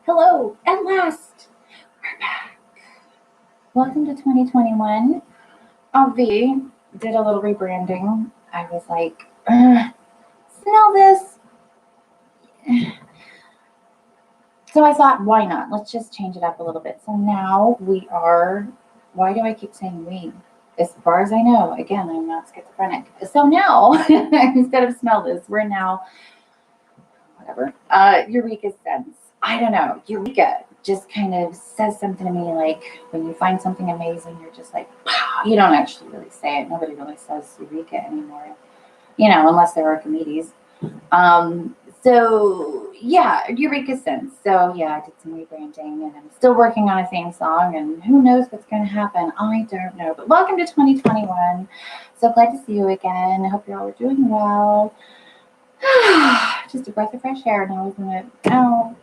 Hello, at last, we're back. Welcome to 2021. V did a little rebranding. I was like, smell this. So I thought, why not? Let's just change it up a little bit. So now we are, why do I keep saying we? As far as I know, again, I'm not schizophrenic. So now, instead of smell this, we're now, whatever, Eureka scents. I don't know, Eureka just kind of says something to me like when you find something amazing, you're just like, wow. You don't actually really say it. Nobody really says Eureka anymore, unless they're Archimedes. So yeah, Eureka scents. So yeah, I did some rebranding and I'm still working on a theme song and who knows what's going to happen. I don't know, but welcome to 2021. So glad to see you again. I hope you're all doing well. Just a breath of fresh air now, isn't it? Oh,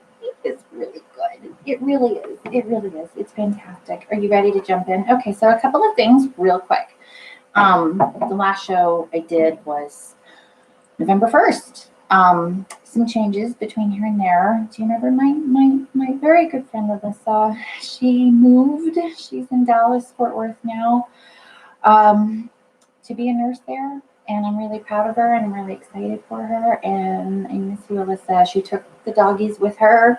it's really good. It really is. It really is. It's fantastic. Are you ready to jump in? Okay, so a couple of things real quick. The last show I did was November 1st. Some changes between here and there. Do you remember my very good friend Alyssa? She moved. She's in Dallas, Fort Worth now, to be a nurse there. And I'm really proud of her and I'm really excited for her. And I miss you, Alyssa. She took the doggies with her.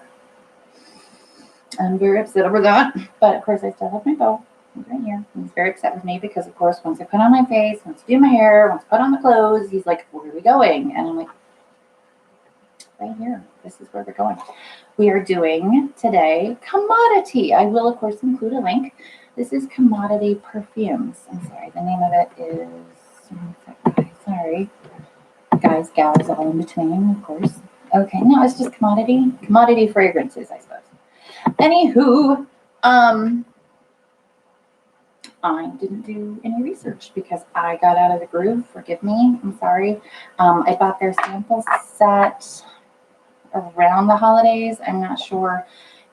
I'm very upset over that. But of course, I still have my beau right here. He's very upset with me because, of course, once I put on my face, once I do my hair, once I put on the clothes, he's like, where are we going? And I'm like, right here. This is where we're going. We are doing today commodity. I will, of course, include a link. This is Commodity Perfumes. I'm sorry. The name of it is... Sorry. Guys, gals, all in between, of course. Okay, no, it's just commodity fragrances, I suppose. Anywho, I didn't do any research because I got out of the groove. Forgive me. I'm sorry. I bought their sample set around the holidays. I'm not sure.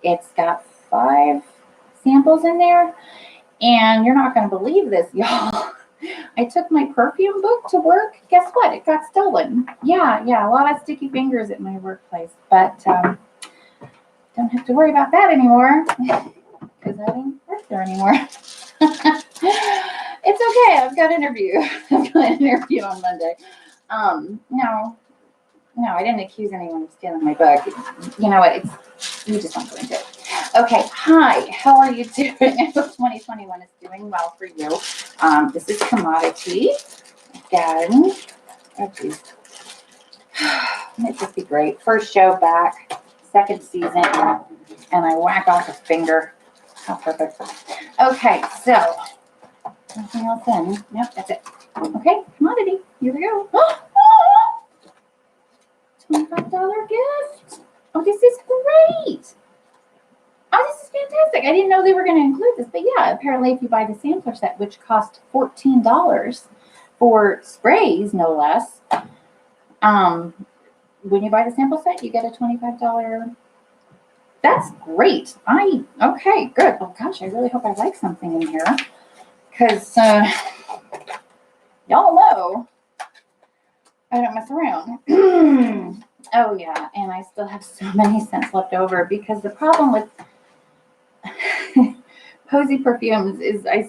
It's got 5 samples in there. And you're not going to believe this, y'all. I took my perfume book to work. Guess what? It got stolen. Yeah, a lot of sticky fingers at my workplace. But don't have to worry about that anymore because I don't work there anymore. It's okay. I've got an interview. On Monday. No, I didn't accuse anyone of stealing my book. You know what? You just don't go into it. Okay, hi. How are you doing? I hope 2021 is doing well for you. This is Commodity. Again. Oh, geez. It would be great. First show back, 2nd season, and I whack off a finger. How perfect. Okay, so nothing else in. Nope, that's it. Okay, Commodity. Here we go. $25 gift. Oh, this is great. Oh, this is fantastic. I didn't know they were going to include this, but yeah, apparently if you buy the sampler set, which cost $14 for sprays, no less, when you buy the sample set, you get a $25. That's great. Okay, good. Oh gosh, I really hope I like something in here because y'all know I don't mess around. Oh yeah, and I still have so many scents left over because the problem with Posy perfumes is I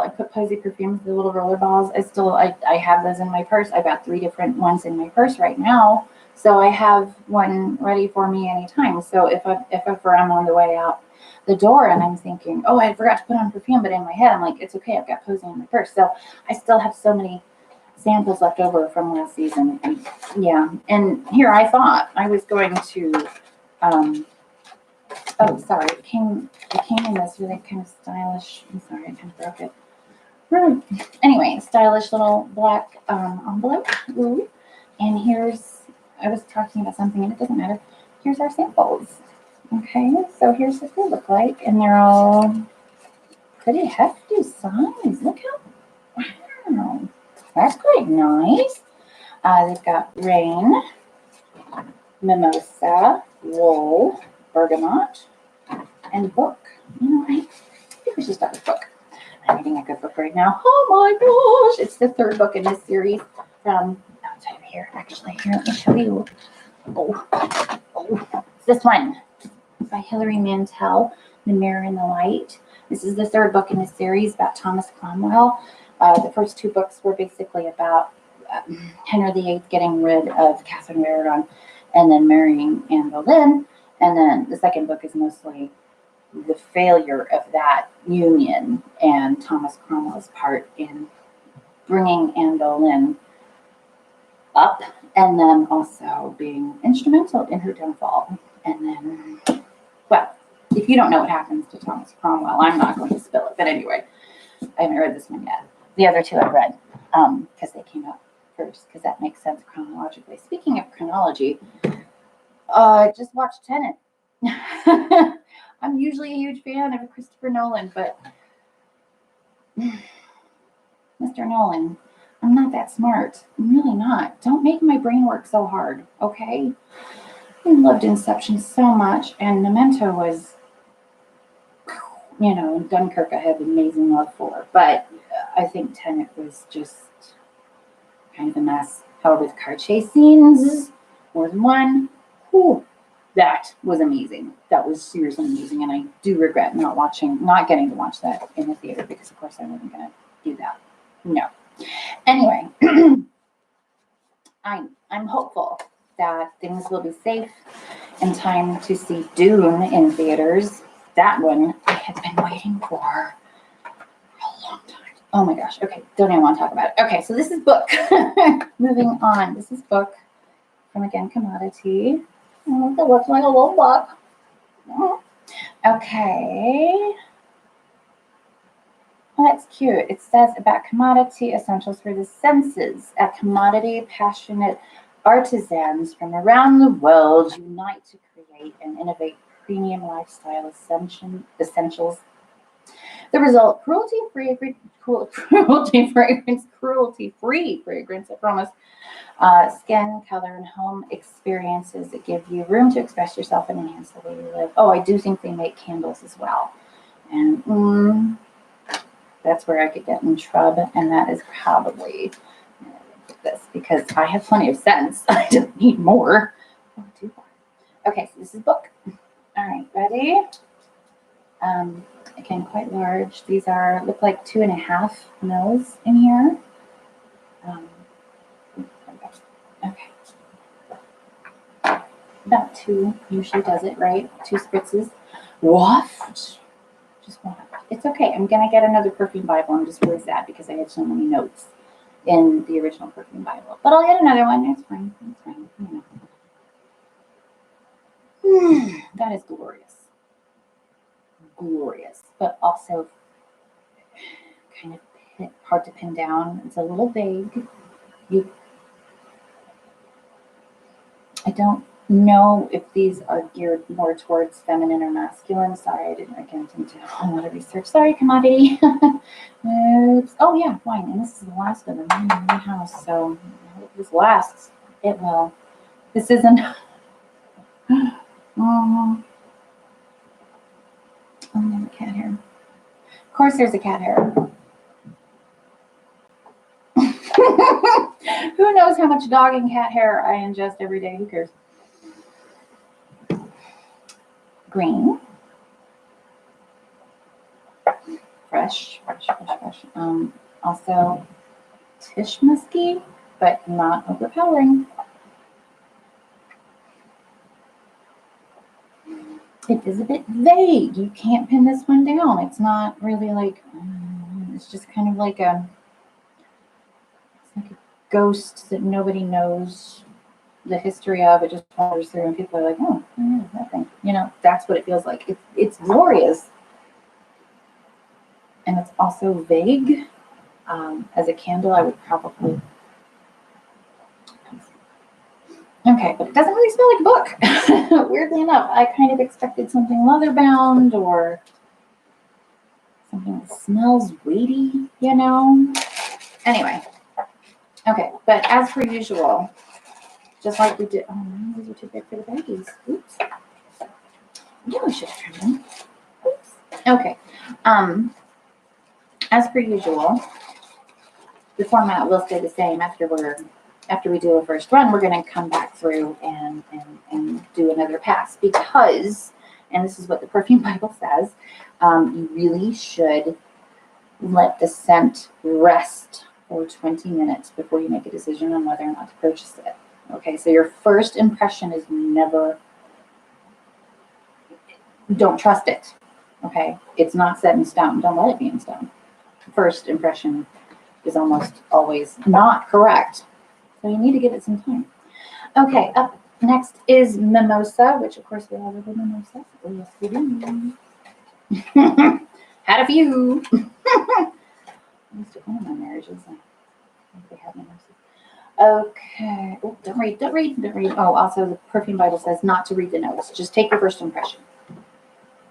put Posy perfumes, the little roller balls. I have those in my purse. I've got 3 different ones in my purse right now. So I have one ready for me anytime. So if ever I'm on the way out the door and I'm thinking, oh, I forgot to put on perfume, but in my head I'm like, it's okay, I've got Posy in my purse. So I still have so many samples left over from last season. And, yeah, and here I thought I was going to oh, sorry, it came in this really kind of stylish, I'm sorry, I kind of broke it. Anyway, stylish little black envelope. Ooh. And I was talking about something and it doesn't matter. Here's our samples. Okay, so here's what they look like. And they're all pretty hefty size. Look how, wow, that's quite nice. They've got Rain, Mimosa, Wool, Bergamot, and Book. I think we should start with Book. I'm reading a good book right now. Oh my gosh, it's the 3rd book in this series from, outside of here, actually. Here, let me show you. Oh, it's this one. by Hilary Mantel, The Mirror and the Light. This is the third book in the series about Thomas Cromwell. The first two books were basically about Henry VIII getting rid of Catherine of Aragon and then marrying Anne Boleyn. And then the second book is mostly the failure of that union and Thomas Cromwell's part in bringing Anne Boleyn up and then also being instrumental in her downfall. And then, well, if you don't know what happens to Thomas Cromwell, I'm not going to spill it. But anyway, I haven't read this one yet. The other two I've read because they came out first, because that makes sense chronologically. Speaking of chronology, just watched Tenet. I'm usually a huge fan of Christopher Nolan, but Mr. Nolan, I'm not that smart. I'm really not. Don't make my brain work so hard, okay? I loved Inception so much, and Memento was, Dunkirk I had amazing love for, but I think Tenet was just kind of a mess. However, the car chase scenes was one. Whew, that was amazing. That was seriously amazing, and I do regret not getting to watch that in the theater because, of course, I wasn't going to do that. No. Anyway, I'm hopeful that things will be safe in time to see Dune in theaters. That one I have been waiting for a long time. Oh my gosh. Okay, don't even want to talk about it. Okay, so this is book. Moving on. This is book from, again, Commodity. Oh, it looks like a little book. Okay. Oh, that's cute. It says about commodity essentials for the senses. At Commodity, passionate artisans from around the world unite to create and innovate premium lifestyle essentials. The result, cruelty-free fragrance, I promise. Skin, color, and home experiences that give you room to express yourself and enhance the way you live. Oh, I do think they make candles as well. And that's where I could get in trouble, and that is probably this, because I have plenty of scents. I don't need more. Oh, too far. Okay, so this is book. All right, ready? Again, quite large. These look like 2.5 mils in here. Okay. About 2 usually does it, right? 2 spritzes. Waft. Just waft. It's okay. I'm going to get another Perfume Bible. I'm just really sad because I had so many notes in the original Perfume Bible. But I'll get another one. It's fine. It's fine. That is glorious. Glorious. But also kind of hard to pin down. It's a little vague. I don't know if these are geared more towards feminine or masculine. Sorry, I didn't get into a whole lot of research. Sorry, Commodity. Oops. Oh, yeah, wine. And this is the last of them in my house. So I hope this lasts. It will. This isn't. Oh, there's a cat hair. Of course, there's a cat hair. Who knows how much dog and cat hair I ingest every day? Who cares? Green. Fresh. Also, Tish musky, but not overpowering. It is a bit vague. You can't pin this one down. It's not really like, it's just kind of like a ghost that nobody knows the history of. It just wanders through and people are like, oh, that thing. That's what it feels like. It's glorious. And it's also vague. As a candle, I would probably... Okay, but it doesn't really smell like a book. Weirdly enough, I kind of expected something leather bound or something that smells weighty, Anyway. Okay, but as per usual, just like we did. Oh, no, these are too big for the baggies. Oops. Yeah, we should have trimmed them. Oops. Okay. As per usual, the format will stay the same after we do a first run. We're going to come back through and do another pass, because and this is what the Perfume Bible says, you really should let the scent rest for 20 minutes before you make a decision on whether or not to purchase it. Okay, so your first impression is never, don't trust it. Okay, it's not set in stone. Don't let it be in stone. First impression is almost always not correct. So you need to give it some time. Okay, up next is Mimosa, which of course we all love Mimosa. Oh, yes, we do. Had a few. Most of all my marriages, they have Mimosa. Okay. Oh, don't read. Oh, also the Perfume Bible says not to read the notes. Just take your first impression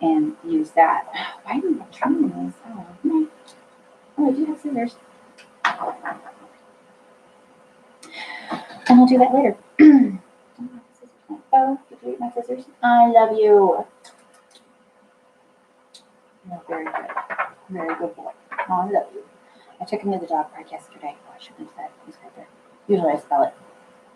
and use that. Why didn't I try this? Oh, I do have scissors. And I'll do that later. Oh, did you eat my scissors? I love you. You're very good. Very good boy. Oh, I love you. I took him to the dog park yesterday. Oh, I shouldn't have said. He's right there. Usually I spell it.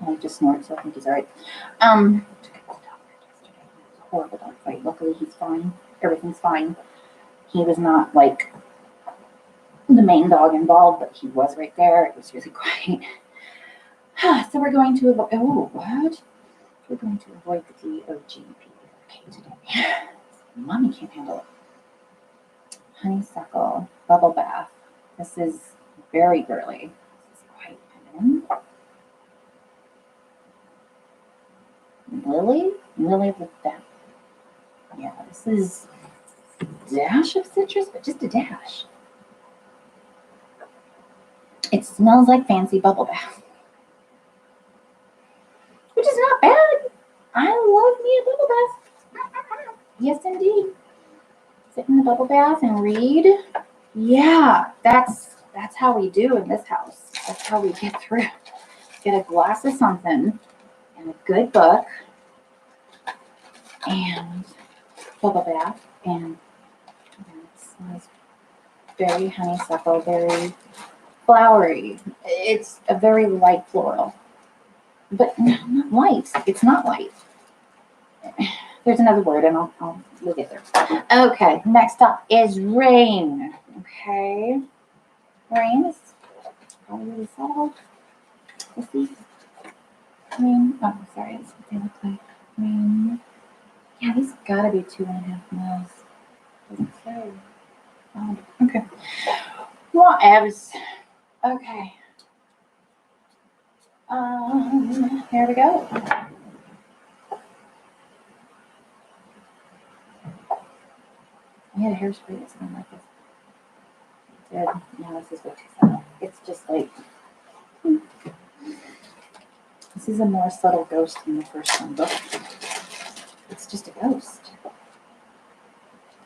And I just snored, so I think he's all right. Took him to the dog park yesterday. It was a horrible dog fight. Luckily, he's fine. Everything's fine. He was not like the main dog involved, but he was right there. It was really quiet. So we're going to avoid. Oh, what? We're going to avoid the DOGP today. Mommy can't handle it. Honeysuckle bubble bath. This is very girly. This is quite feminine. Lily with that. Yeah, this is a dash of citrus, but just a dash. It smells like fancy bubble bath, which is not bad. I love me a bubble bath. Yes, indeed. Sit in the bubble bath and read. Yeah, that's how we do in this house. That's how we get through. Get a glass of something and a good book and bubble bath, and it smells very honeysuckle, very flowery. It's a very light floral, but not light. It's not light. There's another word, and we'll get there. Okay, next up is rain. Okay, rain is probably really subtle. Let's see. Rain. Oh, sorry, that's what they look like. Rain. Yeah, these gotta be 2.5 miles. Doesn't say. Oh, okay. Whatevs. Okay. Here we go. I had a hairspray that smelled like this. It did. Now this is way too subtle. It's just like. This is a more subtle ghost than the first one, but it's just a ghost.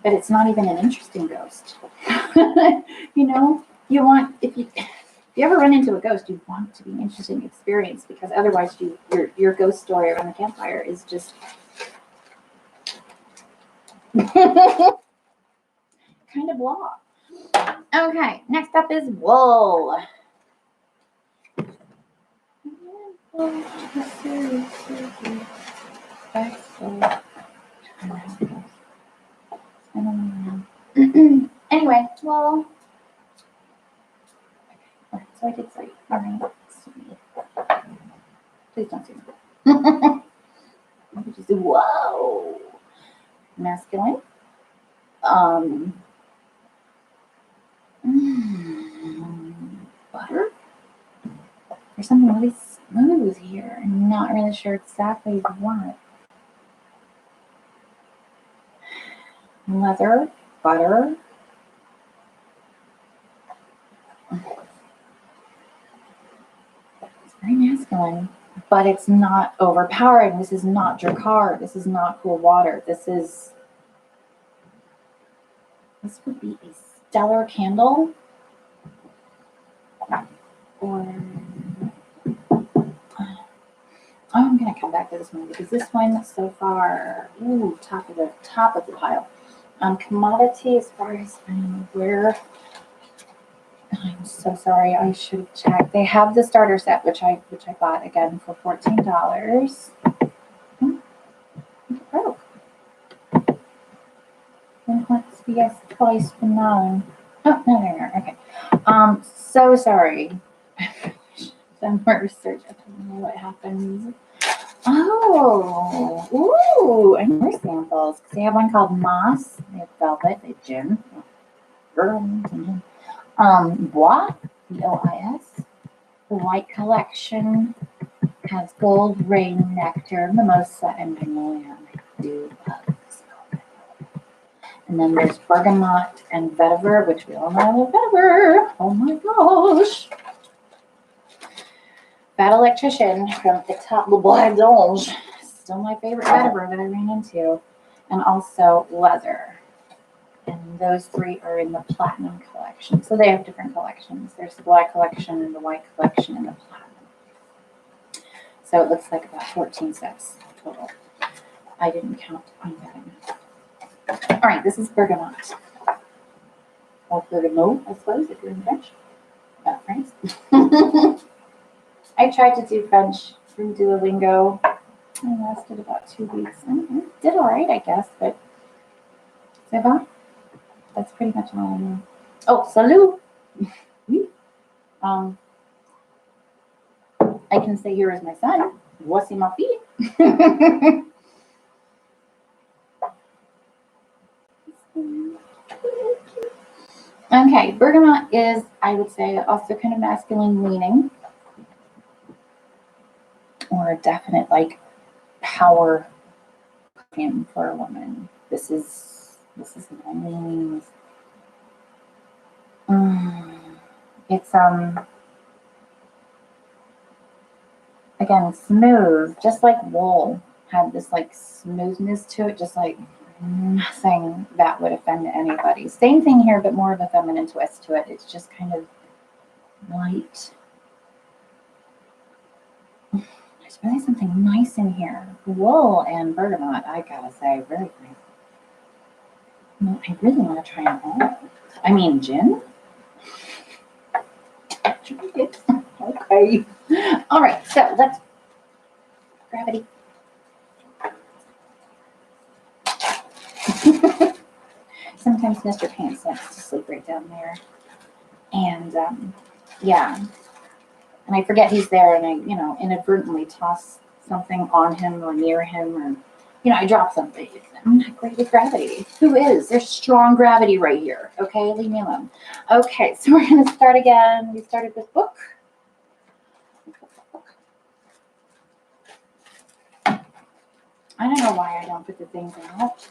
But it's not even an interesting ghost. You know, if you ever run into a ghost, you want it to be an interesting experience, because otherwise your ghost story around the campfire is just kind of blah. Okay, next up is wool. Anyway, well, okay, so I did say, all right, please don't see me. Just do, whoa, masculine. Butter. There's something really smooth here. I'm not really sure exactly what. Leather, butter. It's very masculine, but it's not overpowering. This is not Drakkar. This is not cool water. This would be a stellar candle, or I'm gonna come back to this one, because this one so far, ooh, top of the pile. Commodity, as far as where. I'm so sorry. I should have checked. They have the starter set, which I bought again for $14. It broke. Yes, twice phenomenal. Oh, no, there. Okay. So sorry. Some more research. I don't know what happens. Oh, ooh, and more samples. They have one called Moss. They have Velvet. They have Gin. Bois, B-O-I-S. The White Collection has Gold, Rain, Nectar, Mimosa, and Magnolia. I do love this. And then there's Bergamot and Vetiver, which we all know I love Vetiver. Oh my gosh. Bad Electrician from the top, Le Black Donge. Still my favorite vetiver that I ran into. And also Leather. And those three are in the Platinum collection. So they have different collections. There's the Black collection and the White collection and the Platinum. So it looks like about 14 sets total. I didn't count on that. All right, this is Bergamot. Or Bergamot, I suppose, if you're in French. France. I tried to do French through Duolingo. It lasted about 2 weeks. I did all right, I guess, but c'est bon. That's pretty much all I know. Oh, salut! I can say here is my son. Voici ma fille. Okay, Bergamot is, I would say, also kind of masculine leaning. Or a definite, like, power perfume for a woman. This is nice. It's again smooth, just like wool. Had this like smoothness to it, just like nothing that would offend anybody. Same thing here, but more of a feminine twist to it. It's just kind of light. There's really something nice in here. Wool and bergamot, I gotta say, very nice. Well, I really want to try them all. I mean, gin? Okay. All right, so let's gravity. Sometimes Mr. Pants likes to sleep right down there. And yeah. And I forget he's there and I, inadvertently toss something on him or near him or, I drop something. I'm not great with gravity. Who is? There's strong gravity right here. Okay, leave me alone. Okay, so we're going to start again. We started with book. I don't know why I don't put the things out.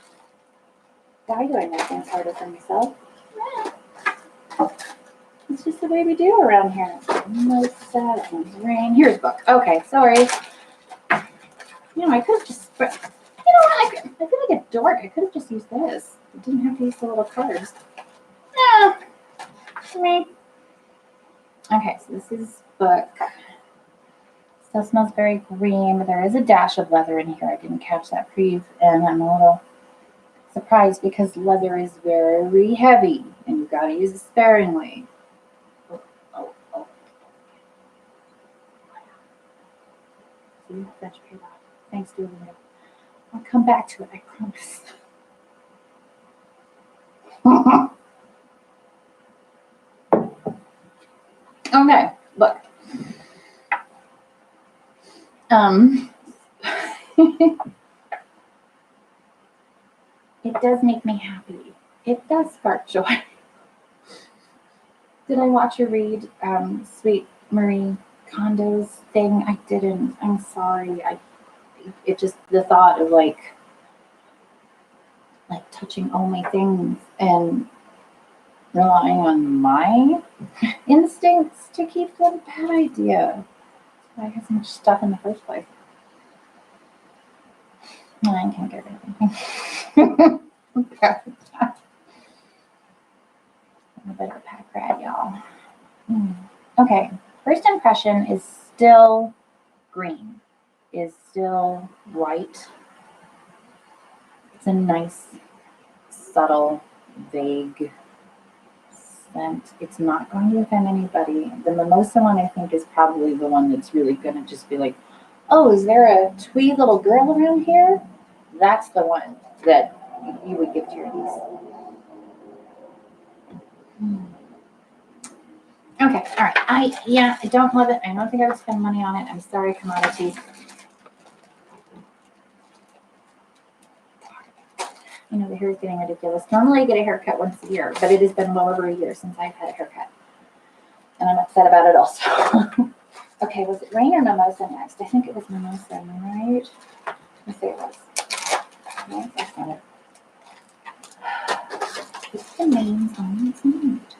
Why do I make things harder for myself? It's just the way we do around here. Mimosa and rain. Here's book. Okay, sorry. I could have just, I feel like a dork. I could have just used this. I didn't have to use the little cards. Yeah. Me. Okay, so this is book. Still smells very green, but there is a dash of leather in here. I didn't catch that preview, and I'm a little surprised because leather is very heavy, and you've got to use it sparingly. Oh. See, that should pay off. Thanks, Duolingo. I'll come back to it, I promise. Okay, look. It does make me happy. It does spark joy. Did I watch or read Sweet Marie Kondo's thing? I didn't. I'm sorry. It just, the thought of like touching all my things and relying on my instincts to keep them, bad idea. I have so much stuff in the first place. No, I can't get rid of anything. Okay. I'm a bit of a pack rat, y'all. Okay, first impression is still green, is still white. It's a nice, subtle, vague scent. It's not going to offend anybody. The Mimosa one, I think, is probably the one that's really going to just be like, oh, is there a twee little girl around here? That's the one that you would give to your niece. Okay, all right. I don't love it. I don't think I would spend money on it. I'm sorry, commodities. You know, the hair is getting ridiculous. Normally I get a haircut once a year, but it has been well over a year since I've had a haircut. And I'm upset about it also. Okay, was it Rain or Mimosa next? I think it was Mimosa, am I right? Let's say it was. No, that's not it. It's the names on its note.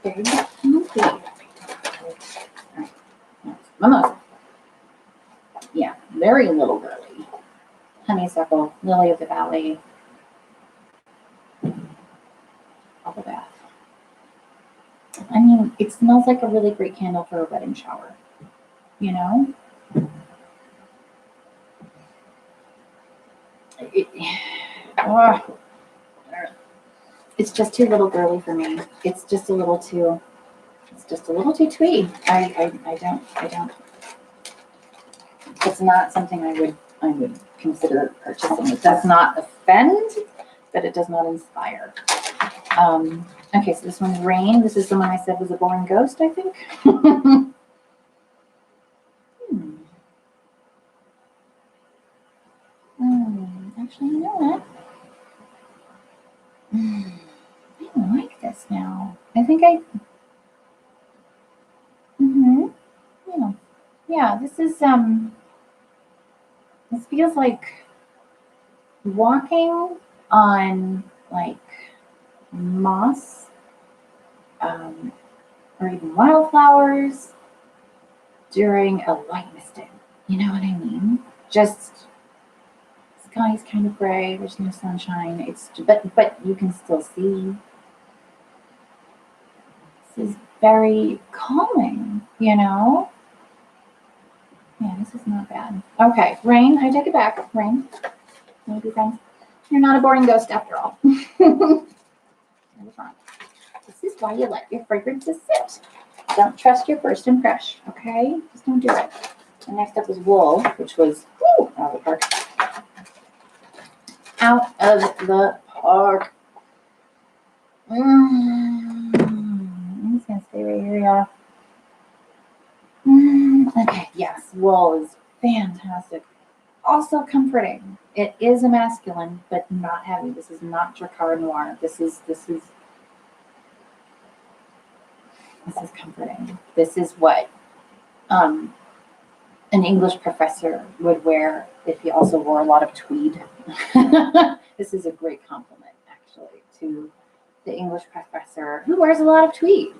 Very good. Alright, Mimosa. Yeah, very little girly. Honeysuckle, Lily of the Valley. Bubble bath. I mean, it smells like a really great candle for a wedding shower. You know? Oh, it's just too little girly for me. It's just a little too twee. I don't. It's not something I would consider purchasing. It does not offend, but it does not inspire. Okay, so this one's Rain. This is the one I said was a boring ghost, I think. Actually, you know what? I like this now. I think yeah, this is, this feels like walking on, like, moss, or even wildflowers during a light misting. You know what I mean? Just sky's kind of gray. There's no sunshine. But you can still see. This is very calming. You know? Yeah, this is not bad. Okay, Rain. I take it back. Rain. Maybe friends. You're not a boring ghost after all. This is why you let your fragrances sit. Don't trust your first impression, okay? Just don't do it. And next up is Wool, which was out of the park. Out of the park. I'm just gonna stay right here, y'all. Okay, yes, Wool is fantastic. Also comforting. It is a masculine, but not heavy. This is not Dracar Noir. This is comforting. This is what an English professor would wear if he also wore a lot of tweed. This is a great compliment, actually, to the English professor who wears a lot of tweed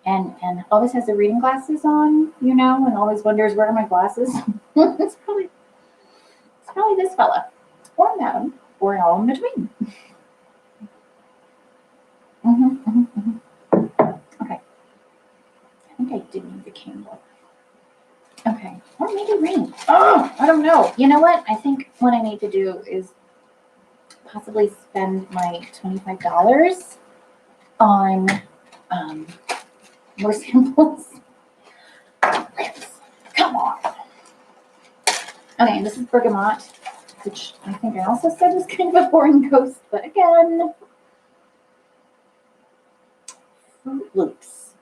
and always has the reading glasses on, you know, and always wonders, where are my glasses? It's probably this fella, or madam, or all in between. Okay. I think I did need the candle. Okay. Or maybe Rain. Oh, I don't know. You know what? I think what I need to do is possibly spend my $25 on more samples. Come on. Okay, this is Bergamot, which I think I also said was kind of a boring ghost, but again, Fruit Loops.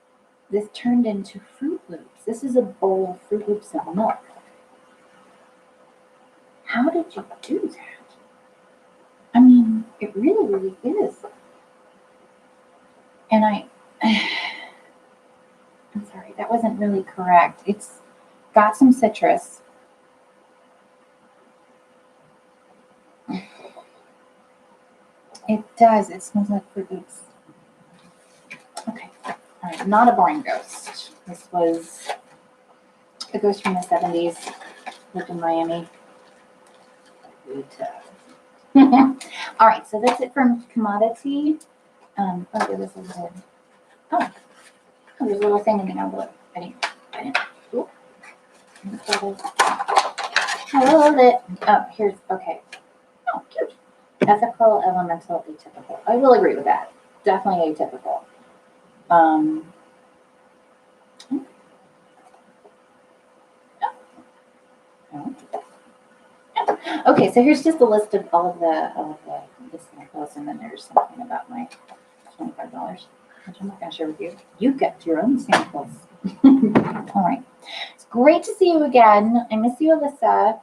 This turned into Fruit Loops. This is a bowl of Fruit Loops and milk. How did you do that? I mean, it really, really is. And I'm sorry, that wasn't really correct. It's got some citrus. It does. It smells like Fruit Loops. Okay. All right. Not a boring ghost. This was a ghost from the 70s. Lived in Miami. Good time. All right. So that's it from commodity. There was a little. Oh, there's a little thing in the envelope. I didn't. Ooh. I love it. Oh, here's okay. Oh, cute. Ethical, elemental, atypical. I will agree with that. Definitely atypical. Okay, so here's just a list of all of the samples, and then there's something about my $25. which I'm not going to share with you. You get your own samples. All right. It's great to see you again. I miss you, Alyssa.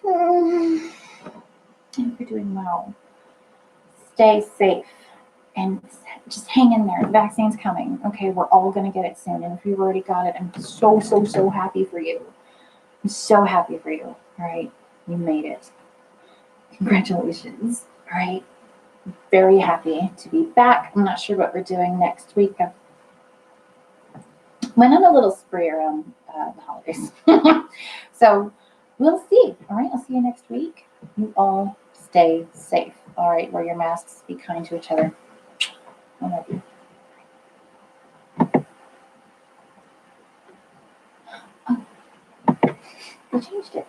I hope you're doing well. Stay safe and just hang in there. The vaccine's coming. Okay, we're all going to get it soon. And if you've already got it, I'm so, so, so happy for you. I'm so happy for you. All right, you made it. Congratulations. All right, very happy to be back. I'm not sure what we're doing next week. I went on a little spree around the holidays. So we'll see. All right, I'll see you next week. You all stay safe. All right, wear your masks. Be kind to each other. I love you. Oh, they changed it.